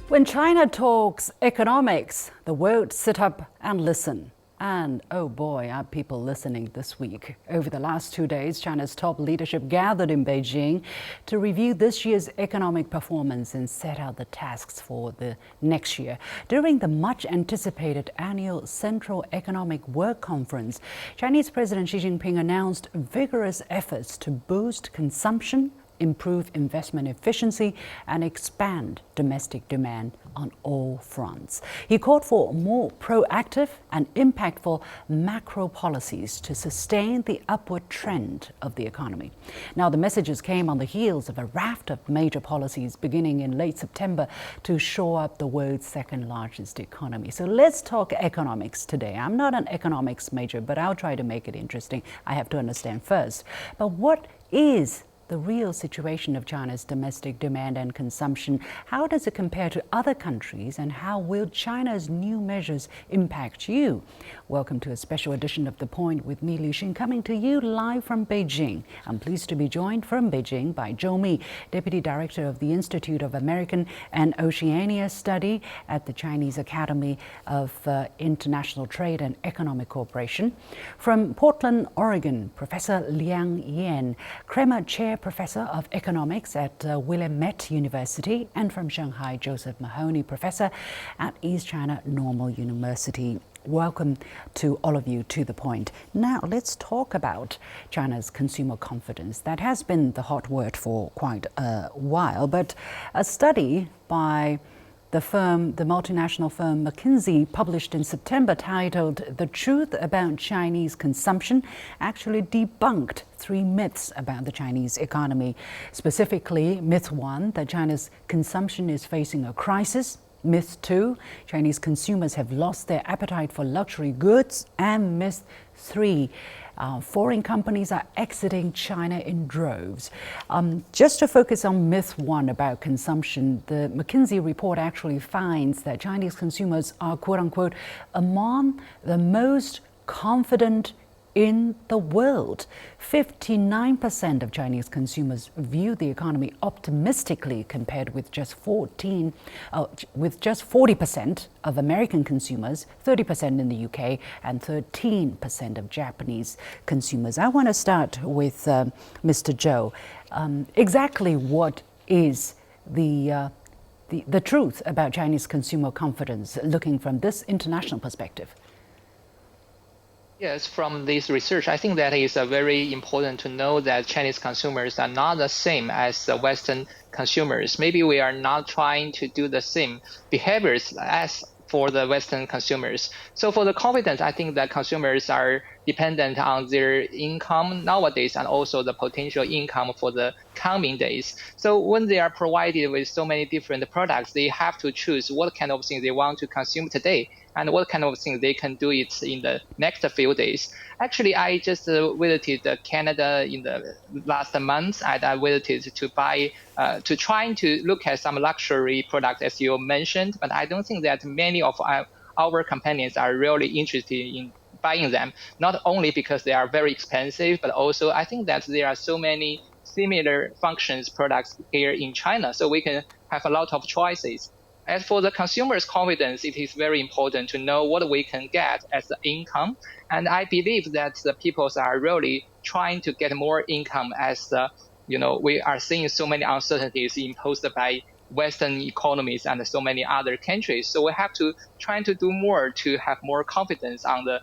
When China talks economics, the world sit up and listen. And oh boy, are people listening this week. Over the last 2 days, China's top leadership gathered in Beijing to review this year's economic performance and set out the tasks for the next year. During the much anticipated annual Central Economic Work Conference, Chinese President Xi Jinping announced vigorous efforts to boost consumption, improve investment efficiency, and expand domestic demand on all fronts. He called for more proactive and impactful macro policies to sustain the upward trend of the economy. Now, the messages came on the heels of a raft of major policies beginning in late September to shore up the world's second largest economy. So let's talk economics today. I'm not an economics major, but I'll try to make it interesting. I have to understand first. But what is the real situation of China's domestic demand and consumption? How does it compare to other countries, and how will China's new measures impact you? Welcome to a special edition of The Point with me, Liu Xin, coming to you live from Beijing. I'm pleased to be joined from Beijing by Zhou Mi, Deputy Director of the Institute of American and Oceania Study at the Chinese Academy of International Trade and Economic Cooperation. From Portland, Oregon, Professor Liang, Kremer Chair Professor of Economics at Willamette University, and from Shanghai, Josef Mahoney, Professor at East China Normal University. Welcome to all of you to The Point. Now, let's talk about China's consumer confidence. That has been the hot word for quite a while, but a study by the multinational firm McKinsey, published in September, titled "The Truth About Chinese Consumption," actually debunked 3 myths about the Chinese economy. Specifically, myth 1, that China's consumption is facing a crisis. Myth 2, Chinese consumers have lost their appetite for luxury goods. And myth 3, foreign companies are exiting China in droves. Just to focus on myth 1 about consumption, the McKinsey report actually finds that Chinese consumers are, quote unquote, among the most confident in the world. 59% of Chinese consumers view the economy optimistically, compared with just 40% of American consumers, 30% in the UK, and 13% of Japanese consumers. I want to start with Mr. Zhou. Exactly what is the truth about Chinese consumer confidence, looking from this international perspective? Yes, from this research, I think that is very important to know that Chinese consumers are not the same as the Western consumers. Maybe we are not trying to do the same behaviors as for the Western consumers. So for the confidence, I think that consumers are dependent on their income nowadays and also the potential income for the coming days. So when they are provided with so many different products, they have to choose what kind of things they want to consume today and what kind of things they can do it in the next few days. Actually, I just visited Canada in the last month, and I visited to buy, to trying to look at some luxury products, as you mentioned, but I don't think that many of our companies are really interested in buying them, not only because they are very expensive, but also I think that there are so many similar functions products here in China, so we can have a lot of choices. As for the consumer's confidence, it is very important to know what we can get as the income. And I believe that the people are really trying to get more income as, we are seeing so many uncertainties imposed by Western economies and so many other countries. So we have to try to do more to have more confidence on the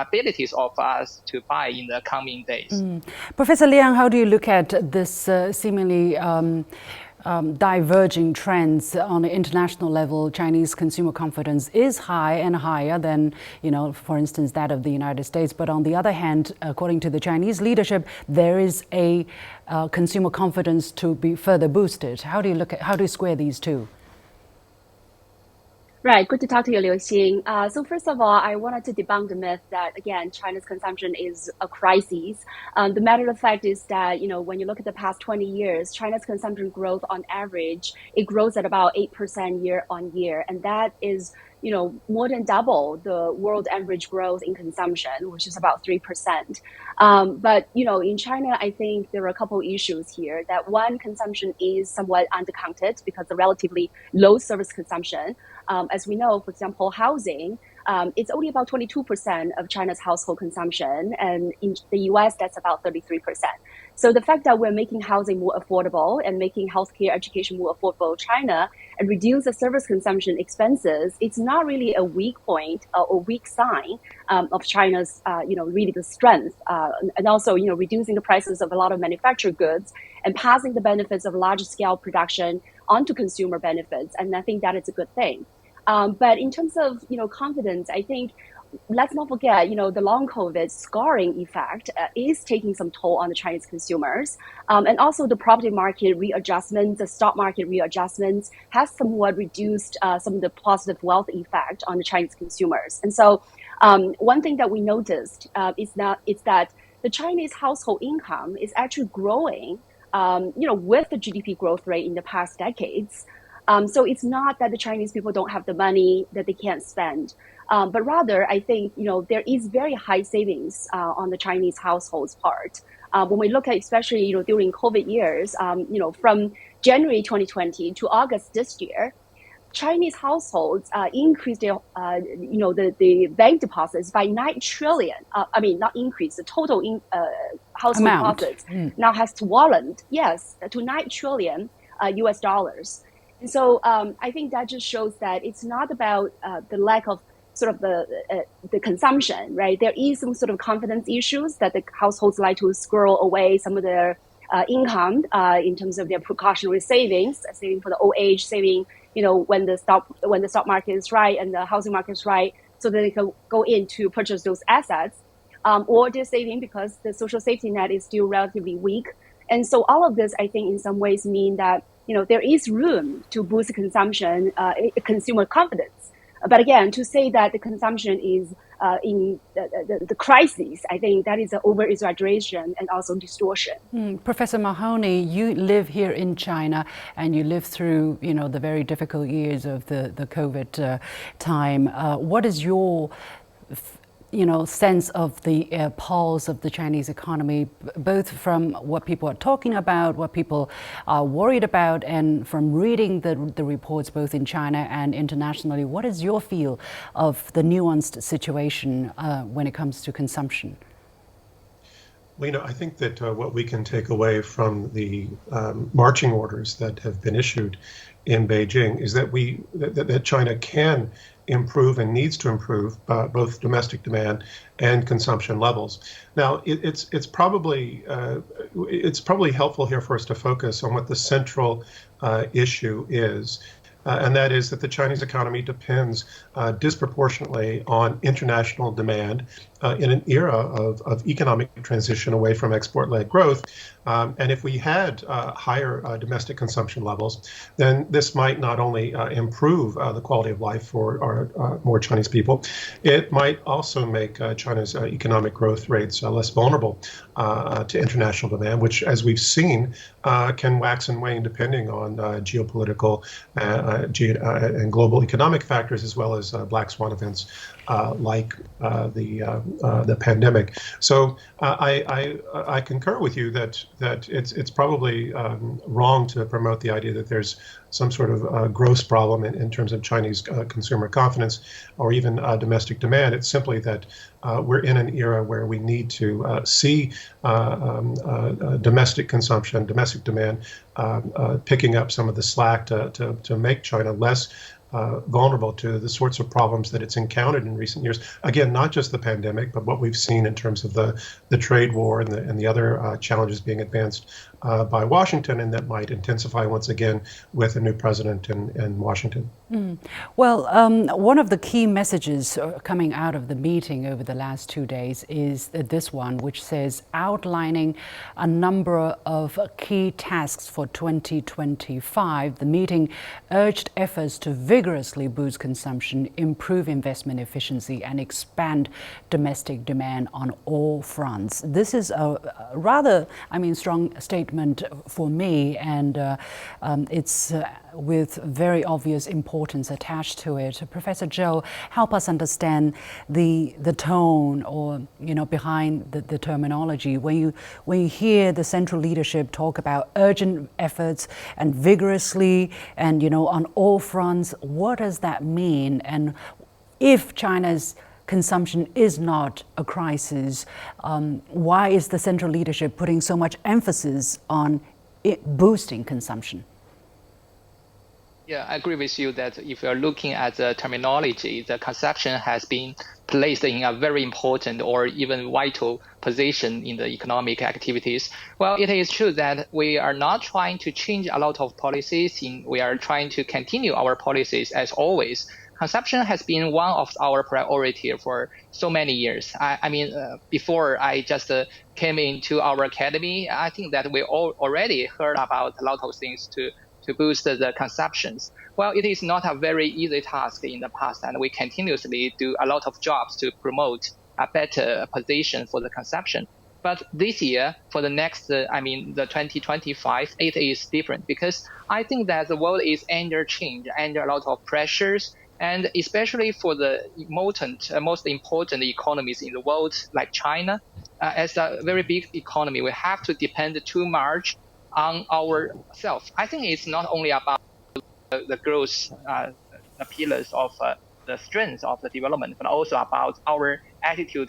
abilities of us to buy in the coming days. Professor Liang, how do you look at this seemingly diverging trends on the international level? Chinese consumer confidence is high and higher than, for instance, that of the United States. But on the other hand, according to the Chinese leadership, there is a consumer confidence to be further boosted. How do you square these two? Right. Good to talk to you, Liu Xin. So first of all, I wanted to debunk the myth that, again, China's consumption is a crisis. The matter of fact is that, when you look at the past 20 years, China's consumption growth on average, it grows at about 8% year on year. And that is more than double the world average growth in consumption, which is about 3%. But in China, I think there are a couple issues here. That one, consumption is somewhat undercounted because of relatively low service consumption. As we know, for example, housing, it's only about 22% of China's household consumption, and in the US, that's about 33%. So the fact that we're making housing more affordable and making healthcare education more affordable in China and reduce the service consumption expenses, it's not really a weak point or weak sign of China's, really the strength, and also, reducing the prices of a lot of manufactured goods and passing the benefits of large scale production onto consumer benefits. And I think that is a good thing. But in terms of, confidence, I think let's not forget, the long COVID scarring effect is taking some toll on the Chinese consumers. And also the property market readjustments, the stock market readjustments has somewhat reduced some of the positive wealth effect on the Chinese consumers. And so one thing that we noticed is that the Chinese household income is actually growing, with the GDP growth rate in the past decades. So it's not that the Chinese people don't have the money that they can't spend. But rather, I think, there is very high savings on the Chinese households' part. When we look at, especially, during COVID years, from January 2020 to August this year, Chinese households increased their, the bank deposits by 9 trillion. Not increase, the total household deposits now has swollen, to 9 trillion US dollars. And so I think that just shows that it's not about the lack of sort of the consumption, right? There is some sort of confidence issues that the households like to squirrel away some of their income in terms of their precautionary savings, saving for the old age, saving, when the stock market is right and the housing market is right, so that they can go in to purchase those assets, or they're saving because the social safety net is still relatively weak. And so all of this, I think, in some ways mean that, there is room to boost consumption, consumer confidence. But again, to say that the consumption is in the crisis, I think that is an over-exaggeration and also distortion. Professor Mahoney, you live here in China and you lived through, the very difficult years of the COVID time. What is your sense of the pulse of the Chinese economy, both from what people are talking about, what people are worried about, and from reading the reports both in China and internationally? What is your feel of the nuanced situation when it comes to consumption? Well, I think that what we can take away from the marching orders that have been issued in Beijing is that that China can improve and needs to improve both domestic demand and consumption levels. Now, it's probably helpful here for us to focus on what the central issue is. And that is that the Chinese economy depends disproportionately on international demand in an era of economic transition away from export-led growth. And if we had higher domestic consumption levels, then this might not only improve the quality of life for our more Chinese people, it might also make China's economic growth rates less vulnerable to international demand, which, as we've seen, can wax and wane depending on geopolitical and global economic factors, as well as black swan events like the pandemic. So I concur with you that it's probably wrong to promote the idea that there's some sort of gross problem in terms of Chinese consumer confidence or even domestic demand. It's simply that we're in an era where we need to see domestic consumption, domestic demand picking up some of the slack to make China less vulnerable to the sorts of problems that it's encountered in recent years. Again, not just the pandemic, but what we've seen in terms of the trade war and the other challenges being advanced by Washington, and that might intensify once again with a new president in Washington. Well, one of the key messages coming out of the meeting over the last 2 days is this one, which says outlining a number of key tasks for 2025. The meeting urged efforts to vigorously boost consumption, improve investment efficiency, and expand domestic demand on all fronts. This is a rather, strong statement for me, and it's with very obvious importance attached to it. Professor Zhou, help us understand the tone or behind the terminology when you hear the central leadership talk about urgent efforts and vigorously and on all fronts. What does that mean? And if China's consumption is not a crisis, why is the central leadership putting so much emphasis on boosting consumption? Yeah, I agree with you that if you're looking at the terminology, the consumption has been placed in a very important or even vital position in the economic activities. Well, it is true that we are not trying to change a lot of policies. We are trying to continue our policies as always. Consumption has been one of our priority for so many years. Before I just came into our academy, I think that we all already heard about a lot of things to boost the consumptions. Well, it is not a very easy task in the past, and we continuously do a lot of jobs to promote a better position for the consumption. But this year, for the next, the 2025, it is different because I think that the world is under change, under a lot of pressures, and especially for the most important economies in the world, like China, as a very big economy, we have to depend too much on ourselves. I think it's not only about the growth, the pillars of the strength of the development, but also about our attitude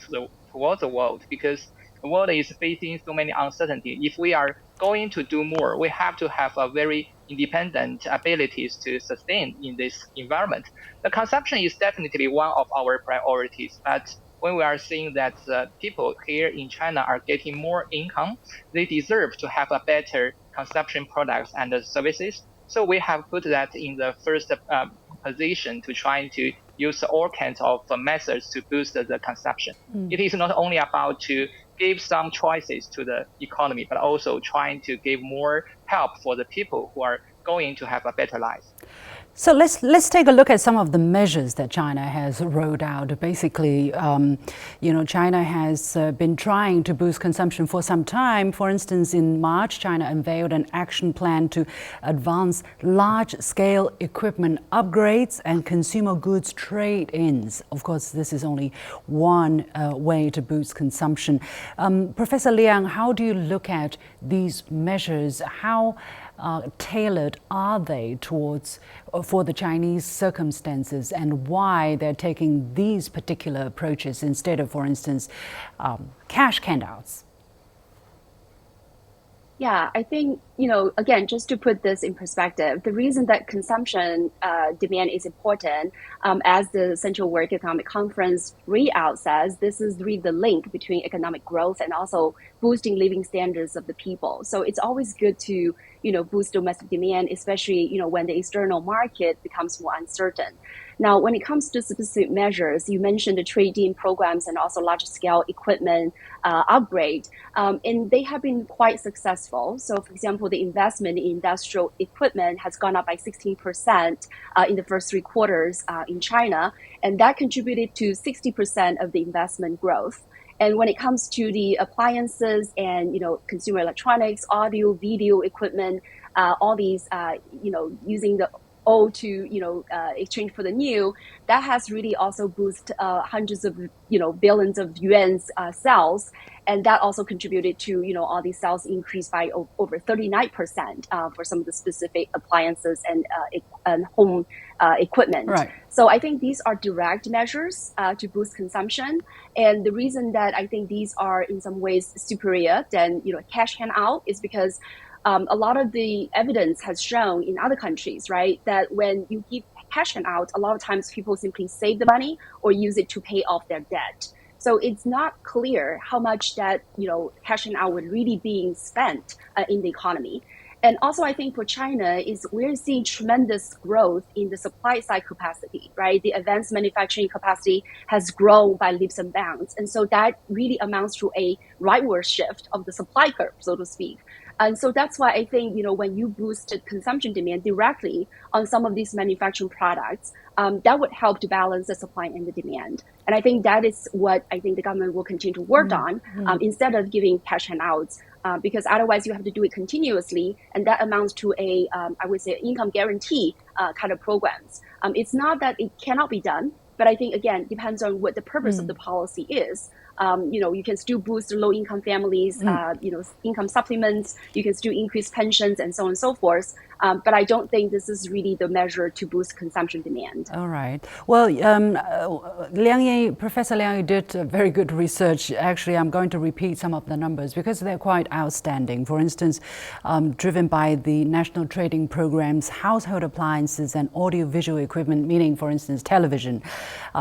towards the world, because the world is facing so many uncertainties. If we are going to do more, we have to have a very independent abilities to sustain in this environment. The consumption is definitely one of our priorities, but when we are seeing that people here in China are getting more income, they deserve to have a better consumption products and services. So we have put that in the first position to trying to use all kinds of methods to boost the consumption. It is not only about to give some choices to the economy, but also trying to give more help for the people who are going to have a better life. So let's take a look at some of the measures that China has rolled out. Basically, China has been trying to boost consumption for some time. For instance, in March, China unveiled an action plan to advance large-scale equipment upgrades and consumer goods trade-ins. Of course, this is only one way to boost consumption. Professor Liang, how do you look at these measures? How tailored are they for the Chinese circumstances, and why they're taking these particular approaches instead of, for instance, cash handouts? Yeah, I think, again, just to put this in perspective, the reason that consumption demand is important, as the Central World Economic Conference readout says, this is really the link between economic growth and also boosting living standards of the people. So it's always good to, boost domestic demand, especially, when the external market becomes more uncertain. Now, when it comes to specific measures, you mentioned the trade-in programs and also large-scale equipment upgrade, and they have been quite successful. So, for example, the investment in industrial equipment has gone up by 16% in the first 3 quarters in China, and that contributed to 60% of the investment growth. And when it comes to the appliances and consumer electronics, audio, video equipment, all these using the old to exchange for the new, that has really also boosted hundreds of billions of yuan's sales, and that also contributed to all these sales increased by over 39% for some of the specific appliances and home equipment. Right. So I think these are direct measures to boost consumption, and the reason that I think these are in some ways superior than cash handout is because a lot of the evidence has shown in other countries, right, that when you give cash out, a lot of times people simply save the money or use it to pay off their debt. So it's not clear how much that cash out would really being spent in the economy. And also, I think for China is we're seeing tremendous growth in the supply side capacity, right? The advanced manufacturing capacity has grown by leaps and bounds. And so that really amounts to a rightward shift of the supply curve, so to speak. And so that's why I think, when you boosted consumption demand directly on some of these manufacturing products, that would help to balance the supply and the demand. And I think that is what I think the government will continue to work on, instead of giving cash handouts, because otherwise you have to do it continuously, and that amounts to I would say, income guarantee kind of programs. It's not that it cannot be done, but I think, again, depends on what the purpose of the policy is. You can still boost low-income families, income supplements. You can still increase pensions and so on and so forth. But I don't think this is really the measure to boost consumption demand. All right. Well, Professor Liang, you did very good research. Actually, I'm going to repeat some of the numbers because they're quite outstanding. For instance, driven by the national trading programs, household appliances and audiovisual equipment, meaning, for instance, television,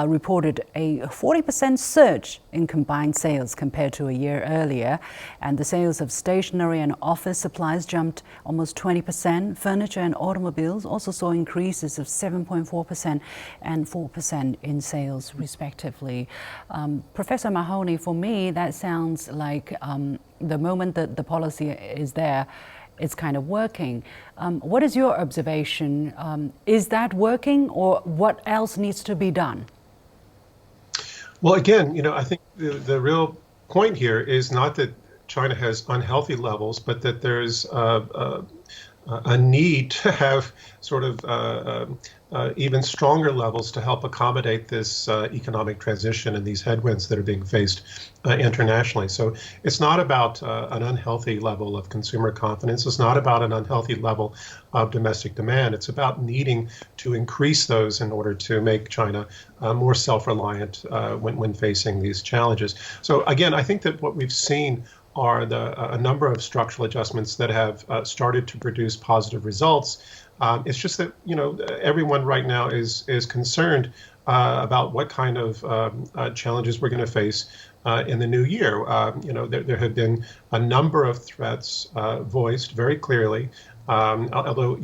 reported a 40% surge in combined sales compared to a year earlier. And the sales of stationery and office supplies jumped almost 20%. Furniture and automobiles also saw increases of 7.4% and 4% in sales, respectively. Professor Mahoney, for me, that sounds like the moment that the policy is there, it's kind of working. What is your observation? Is that working, or what else needs to be done? Well, again, I think the real point here is not that China has unhealthy levels, but that there's a need to have sort of even stronger levels to help accommodate this economic transition and these headwinds that are being faced internationally. So it's not about an unhealthy level of consumer confidence. It's not about an unhealthy level of domestic demand. It's about needing to increase those in order to make China more self-reliant when facing these challenges. So again, I think that what we've seen are a number of structural adjustments that have started to produce positive results. It's just that everyone right now is concerned about what kind of challenges we're going to face in the new year. There have been a number of threats voiced very clearly. Although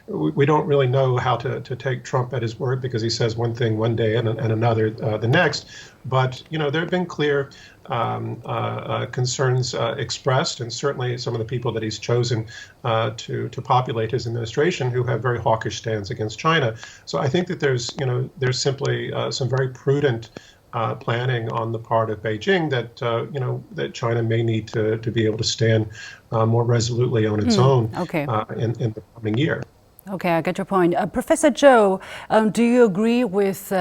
we don't really know how to take Trump at his word, because he says one thing one day and another the next. But there have been clear concerns expressed, and certainly some of the people that he's chosen to populate his administration who have very hawkish stands against China. So I think that there's simply some very prudent planning on the part of Beijing that China may need to be able to stand more resolutely on its own in the coming year. Okay, I get your point. Professor Zhou, do you agree with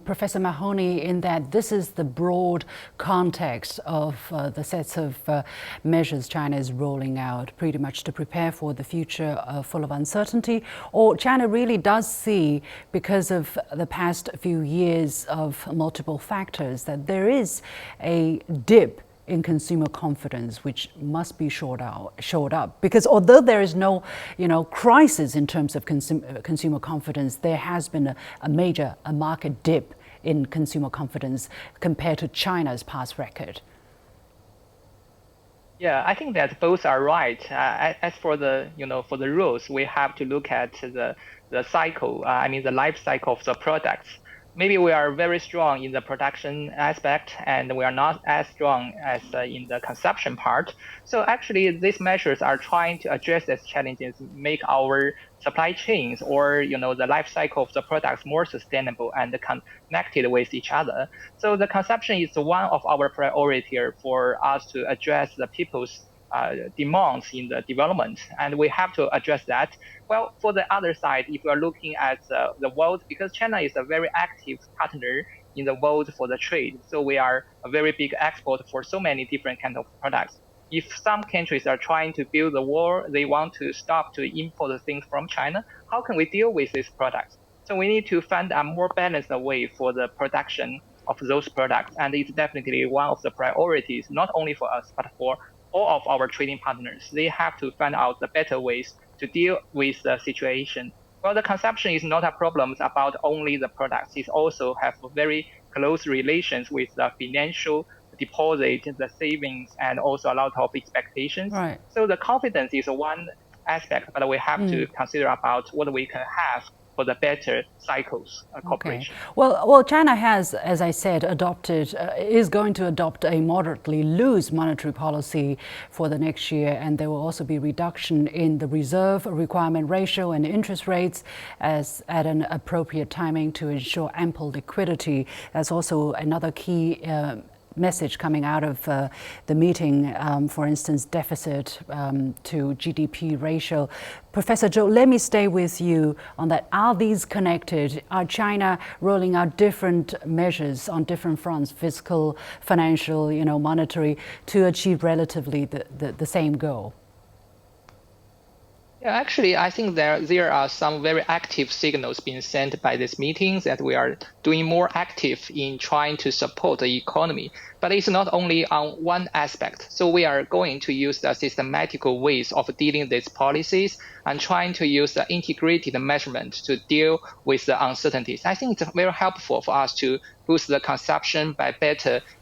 Professor Mahoney in that this is the broad context of the sets of measures China is rolling out pretty much to prepare for the future full of uncertainty? Or China really does see, because of the past few years of multiple factors, that there is a dip in consumer confidence, which must be shored up? Because although there is no, crisis in terms of consumer confidence, there has been a major market dip in consumer confidence compared to China's past record. Yeah, I think that both are right. As for the rules, we have to look at the cycle. The life cycle of the products. Maybe we are very strong in the production aspect, and we are not as strong as in the consumption part. So actually, these measures are trying to address these challenges, make our supply chains or the life cycle of the products more sustainable and connected with each other. So the consumption is one of our priority for us to address the people's demands in the development, and we have to address that. Well, for the other side, if you are looking at the world, because China is a very active partner in the world for the trade, so we are a very big export for so many different kinds of products. If some countries are trying to build a wall, they want to stop to import things from China, how can we deal with these products? So we need to find a more balanced way for the production of those products, and it's definitely one of the priorities, not only for us, but for all of our trading partners. They have to find out the better ways to deal with the situation. Well, the consumption is not a problem about only the products. It also have very close relations with the financial deposit, the savings, and also a lot of expectations. Right. So the confidence is one aspect, but we have to consider about what we can have for the better cycles Okay. cooperation. Well, China has, as I said, is going to adopt a moderately loose monetary policy for the next year, and there will also be reduction in the reserve requirement ratio and interest rates as at an appropriate timing to ensure ample liquidity. That's also another key message coming out of the meeting, for instance, deficit to GDP ratio. Professor Zhou, let me stay with you on that. Are these connected? Are China rolling out different measures on different fronts, fiscal, financial, monetary, to achieve relatively the same goal? Yeah, actually, I think there are some very active signals being sent by these meetings that we are doing more active in trying to support the economy. But it's not only on one aspect. So we are going to use the systematical ways of dealing with these policies and trying to use the integrated measurement to deal with the uncertainties. I think it's very helpful for us to boost the consumption by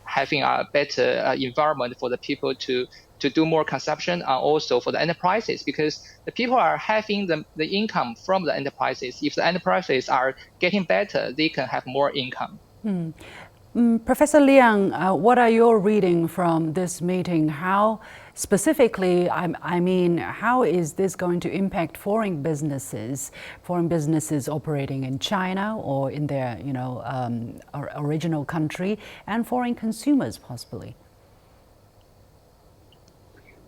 having a better environment for the people to do more consumption, and also for the enterprises, because the people are having the income from the enterprises. If the enterprises are getting better, they can have more income. Professor Liang, what are your reading from this meeting? How specifically, how is this going to impact foreign businesses operating in China or in their original country, and foreign consumers possibly?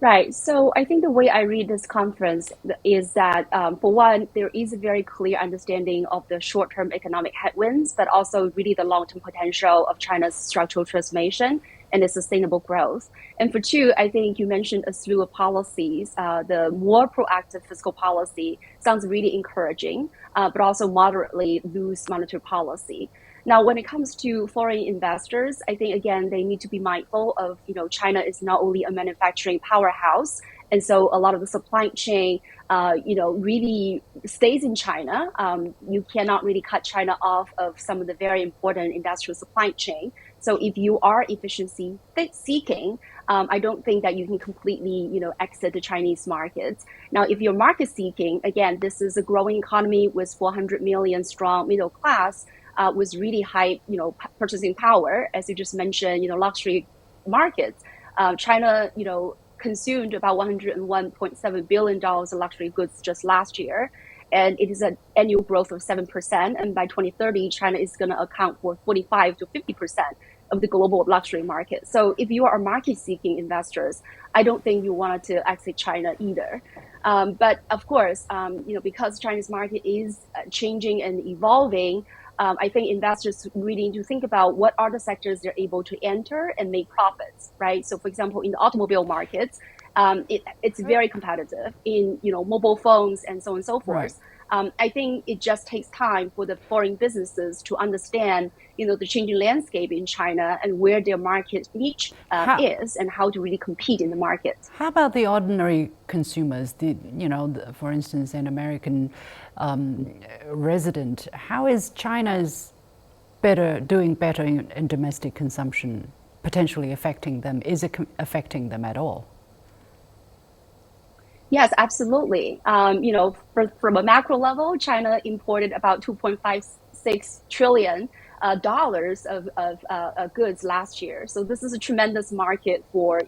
Right. So I think the way I read this conference is that, for one, there is a very clear understanding of the short-term economic headwinds, but also really the long-term potential of China's structural transformation and its sustainable growth. And for two, I think you mentioned a slew of policies. The more proactive fiscal policy sounds really encouraging, but also moderately loose monetary policy. Now, when it comes to foreign investors, I think, again, they need to be mindful of, China is not only a manufacturing powerhouse. And so a lot of the supply chain, really stays in China. You cannot really cut China off of some of the very important industrial supply chain. So if you are efficiency seeking, I don't think that you can completely, exit the Chinese markets. Now, if you're market seeking, again, this is a growing economy with 400 million strong middle class, with really high, purchasing power, as you just mentioned, luxury markets. China, consumed about $101.7 billion of luxury goods just last year. And it is an annual growth of 7%. And by 2030, China is going to account for 45 to 50% of the global luxury market. So if you are market-seeking investors, I don't think you want to exit China either. But of course, because Chinese market is changing and evolving, I think investors really need to think about what are the sectors they're able to enter and make profits, right? So, for example, in the automobile markets, it's very competitive in mobile phones and so on and so forth. Right. I think it just takes time for the foreign businesses to understand the changing landscape in China and where their market niche is and how to really compete in the market. How about the ordinary consumers? For instance, an American resident. How is China's doing better in domestic consumption potentially affecting them? Is it affecting them at all? Yes, absolutely. From a macro level, China imported about $2.56 trillion dollars of goods last year. So this is a tremendous market for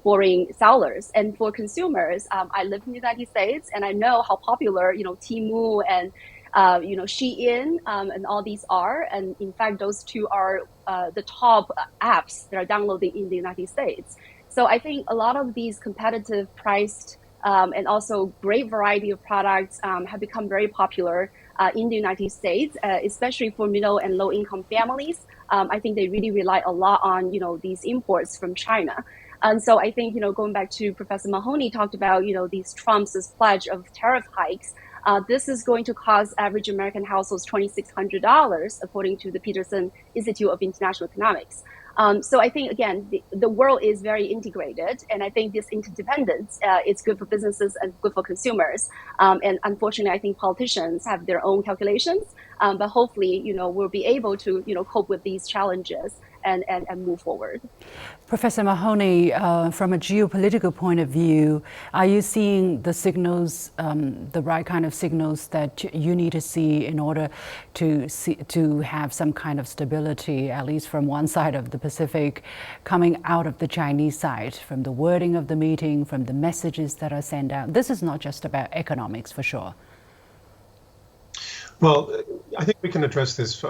foreign sellers. And for consumers, I live in the United States, and I know how popular Temu and Shein and all these are. And in fact, those two are the top apps that are downloaded in the United States. So I think a lot of these competitive priced and also great variety of products have become very popular in the United States, especially for middle and low income families. I think they really rely a lot on these imports from China. And so I think going back to Professor Mahoney talked about these Trump's pledge of tariff hikes. This is going to cost average American households $2,600, according to the Peterson Institute of International Economics. So I think, again, the world is very integrated, and I think this interdependence is good for businesses and good for consumers. And unfortunately, I think politicians have their own calculations, but hopefully, we'll be able to, cope with these challenges and move forward. Professor Mahoney, from a geopolitical point of view, are you seeing the signals, the right kind of signals that you need to see in order to have some kind of stability, at least from one side of the Pacific, coming out of the Chinese side, from the wording of the meeting, from the messages that are sent out? This is not just about economics, for sure. Well, I think we can address this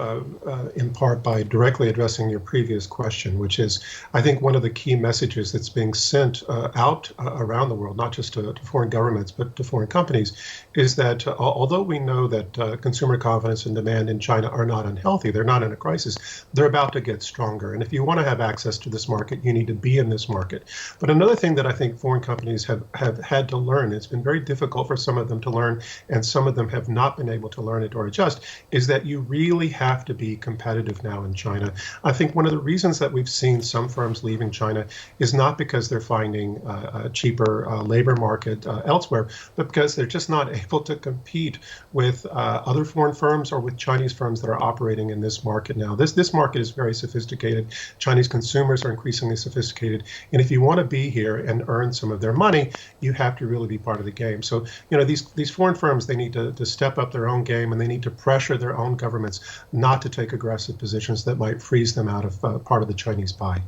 in part by directly addressing your previous question, which is, I think one of the key messages that's being sent out around the world, not just to foreign governments, but to foreign companies, is that although we know that consumer confidence and demand in China are not unhealthy, they're not in a crisis, they're about to get stronger. And if you want to have access to this market, you need to be in this market. But another thing that I think foreign companies have had to learn, it's been very difficult for some of them to learn, and some of them have not been able to learn it or adjust, is that you really have to be competitive now in China. I think one of the reasons that we've seen some firms leaving China is not because they're finding a cheaper labor market elsewhere, but because they're just not able to compete with other foreign firms or with Chinese firms that are operating in this market now. This market is very sophisticated. Chinese consumers are increasingly sophisticated. And if you want to be here and earn some of their money, you have to really be part of the game. So, these foreign firms, they need to step up their own game, and they need to pressure their own governments not to take aggressive positions that might freeze them out of part of the Chinese pie.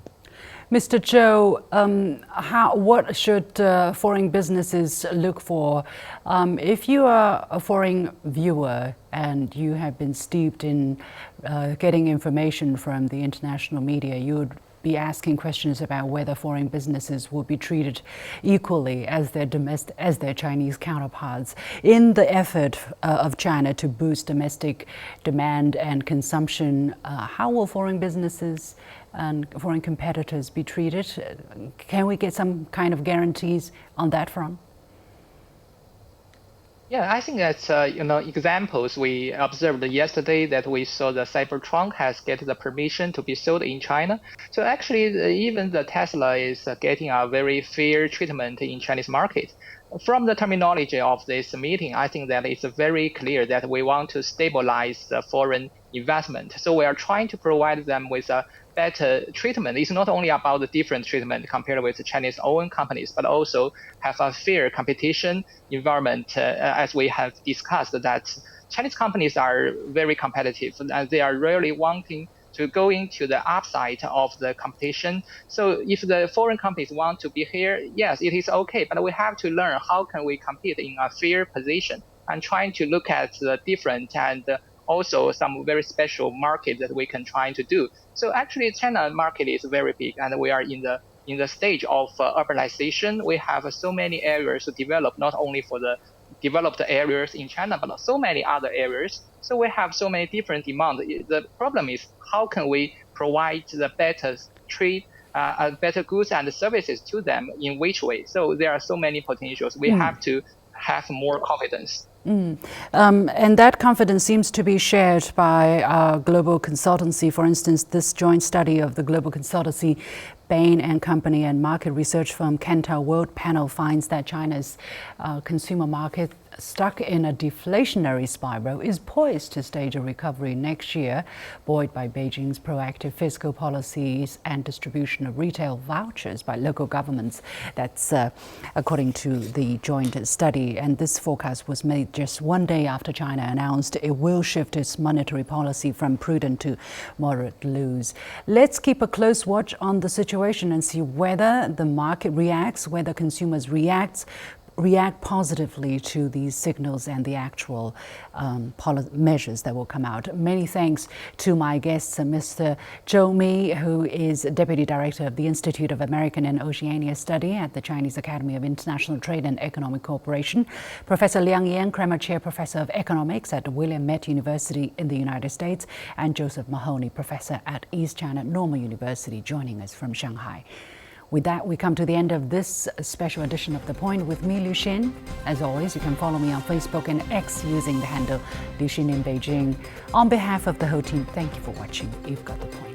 Mr. Zhou, what should foreign businesses look for? If you are a foreign viewer and you have been steeped in getting information from the international media, you would be asking questions about whether foreign businesses will be treated equally as their Chinese counterparts in the effort of China to boost domestic demand and consumption. How will foreign businesses and foreign competitors be treated? Can we get some kind of guarantees on that front? Yeah, I think that's examples we observed yesterday that we saw the Cybertruck has get the permission to be sold in China. So actually, even the Tesla is getting a very fair treatment in Chinese market. From the terminology of this meeting, I think that it's very clear that we want to stabilize the foreign investment. So we are trying to provide them with a better treatment. It's not only about the different treatment compared with Chinese own companies, but also have a fair competition environment. As we have discussed, that Chinese companies are very competitive and they are really wanting to go into the upside of the competition. So if the foreign companies want to be here, yes, it is okay, but we have to learn how can we compete in a fair position and trying to look at the different and also some very special market that we can try to do. So actually, China market is very big, and we are in the stage of urbanization. We have so many areas to develop, not only for the developed areas in China, but so many other areas. So we have so many different demands. The problem is how can we provide the better trade, better goods and services to them in which way? So there are so many potentials. We have to have more confidence. And that confidence seems to be shared by global consultancy. For instance, this joint study of the global consultancy Bain and Company and market research firm Kantar World Panel finds that China's consumer market, stuck in a deflationary spiral, is poised to stage a recovery next year, buoyed by Beijing's proactive fiscal policies and distribution of retail vouchers by local governments. That's according to the joint study. And this forecast was made just one day after China announced it will shift its monetary policy from prudent to moderate loose. Let's keep a close watch on the situation and see whether the market reacts, whether consumers react positively to these signals and the actual measures that will come out. Many thanks to my guests, Mr. Zhou Mi, who is Deputy Director of the Institute of American and Oceania Study at the Chinese Academy of International Trade and Economic Cooperation, Professor Liang, Kremer Chair Professor of Economics at Willamette University in the United States, and Josef Mahoney, Professor at East China Normal University, joining us from Shanghai. With that, we come to the end of this special edition of The Point with me, Liu Xin. As always, you can follow me on Facebook and X using the handle Liu Xin in Beijing. On behalf of the whole team, thank you for watching. You've got The Point.